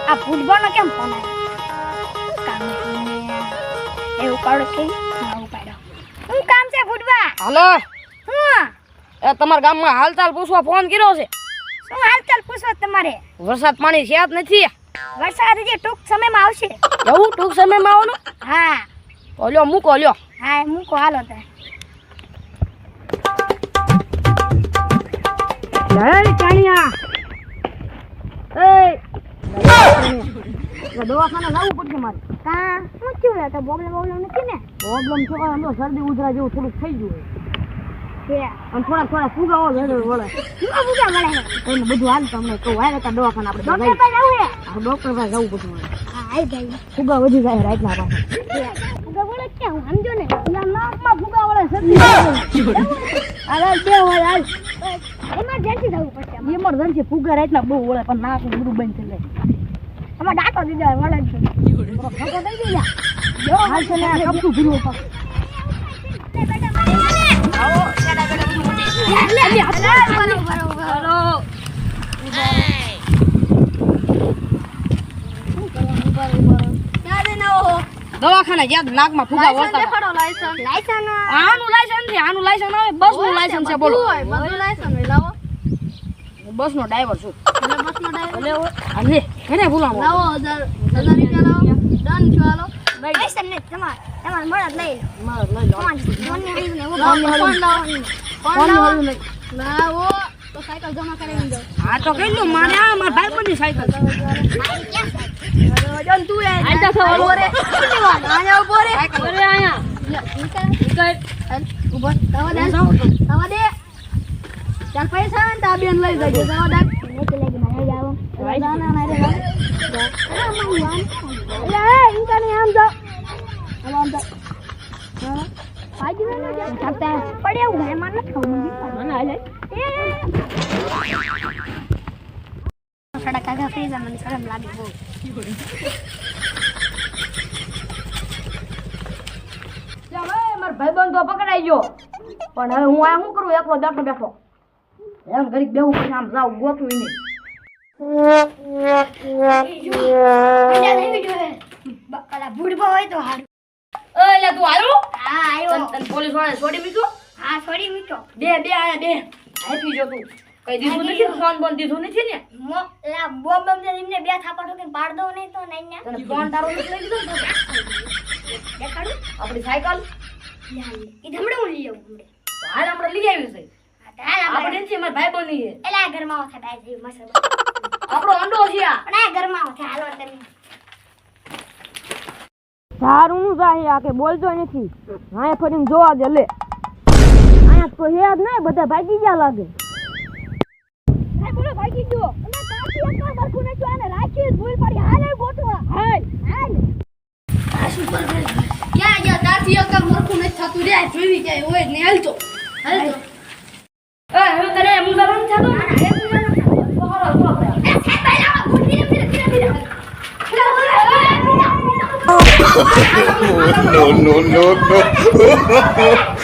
આ ફૂટબોલનો કેમ ફોન આવ્યો? એવું કાઢો કે આવું પાડો. શું કામ છે ફૂટબા? હાલો, હું એ તમારા ગામમાં હાલચાલ પૂછવા ફોન કર્યો છે. શું હાલચાલ પૂછો તમારે? વરસાદ પાણી છે જ નથી. વરસાદ જે ટૂંક સમયમાં આવશે. એવું ટૂંક સમયમાં આવવાનું? હા ઓલ્યો મૂકો લ્યો. હા મૂકો હાલો તો. જય કાણિયા. દવાખાને જવું પડશે મારે. કા શું થયું રે? તો પ્રોબ્લેમ નથી ને? પ્રોબ્લેમ છે કે આમ શરદી ઉધરા જેવું થોડુંક થઈ ગયું છે. અને થોડા ફુગાવો વળે શું ફુગા વળે? એને બધું હાલ તમને કહું હાલ તો દવાખાને આપણે ડોક્ટર પાસે જવું છે? ડોક્ટર પાસે જવું પડશે મારે. હા આઈ ભાઈ ફુગા વધી જાય રાતના પાસે. ફુગા વળે કે હું સમજો ને નાકમાં ફુગા વળે શરદી અરે બે હોય હાલ ઇમરજન્સી જવું પડશે. ઇમરજન્સી ફુગા રાતના બહુ વળે પણ નાક બધું બંધ થઈ જાય. આમાં ડાકો દીધો વળે છે. ફોટો દઈ દીધા જો હાલ છે ને કપતું ભીડું પર આવો છેડા બેડા બધું મોટી હાલો દવાખાને જ્યાં નાકમાં ફુગા વળતા દેખાડો લાયસન્સ. લાયસન્સ આનું લાયસન્સ છે આનું લાયસન્સ આવે બસ નું લાયસન્સ છે બોલો બધું લાયસન્સ લાવો. બસ નો ડ્રાઈવર છું એટલે બસનો ડ્રાઈવર લેવો અરે ઘરે બોલાવો લાવો 1000 રૂપિયા લાવો. ડન છો હાલો. લાયસન્સ ને તમાર મળત લઈ લો. લઈ લો ફોન ને લઈને ફોન લાવો. ફોન લાવો. લાવો તો સાયકલ જમા કરાવી દો. હા તો કઈ લો મારે આ મારા ભાઈબંધની સાયકલ મારી ક્યાં સાયકલ? જન તું એ આ તો સવાલ બોરે આયા ઉભો રે. અરે આયા ઉભો તવા દે તવા દે. ચાલ પૈસા ને તા બેન લઈ જજો. તવા દે નીચે લઈ મને જાવ. ના ના મારે જાવ. અરે મન યાર એ ઇનકાને આમ જાવ. આમ જાવ. હા પાજી ને જાવ. છાતા પડ્યા હું ઘરે માં ન ખાવું મને હાલે. સડા કાગા ફ્રીઝ મને શરમ લાગે બહુ. મારો ભાઈબંધ તો પકડાઈ ગયો પણ હવે હું આ શું કરું એકલો બેઠો એમ ઘડીક બેહું પછી આમ જાવ ગોતું નહીં બકલા ભૂડબો હોય તો હારું. એટલે તું આવ્યો હા આવ્યો. તને પોલીસ વાળા છોડી મૂક્યો હા છોડી મૂક્યો. બે આયા બે આપી જો તું કઈ દીધું નથી ફોન બોન દીધું નથી ને લા બોમ્બ બમ એમને બે થાપા ઠોકીને પાડ દો નહીં તો નહીં ને. તને ફોન તારો નથી લઈ દીધો ને? દેખાડું આપણી સાયકલ ઈ ધમડે હું લઈ આવું હમણે. હાલ આપણે લઈ આવી છે હા તાલ આપણે નથી મારા ભાઈબંધની છે એલા ઘરમાં ઓથા બાય થઈ મસલ. આપણો અંડો છે આ પણ આ ઘરમાં ઓથા હાલો તમે. તારું નું જાય આ કે બોલતો નથી હા ફરીને જોવા દે લે આયા તો હે જ નહીં બધા ભાગી ગયા લાગે એ બોલો ભાગી ગયો. અને તાતી એક બરખું ને જો આને રાખી ભૂલ પડી હાલે ગોઠવા. હાલ હાલ આ શું પર ક્યાં ગયા? તાતી એક બરખું ને થતું રે જોઈ જાય હોય ને હાલતો હાલતો. એ હવે તને મુંડા રમ થાતો ના ના એ પૂરા ન થતો. બહાર આવો આપણે એ સાહેબ પહેલા બુટ ધીરે ધીરે ધીરે ધીરે. no, no, no, no.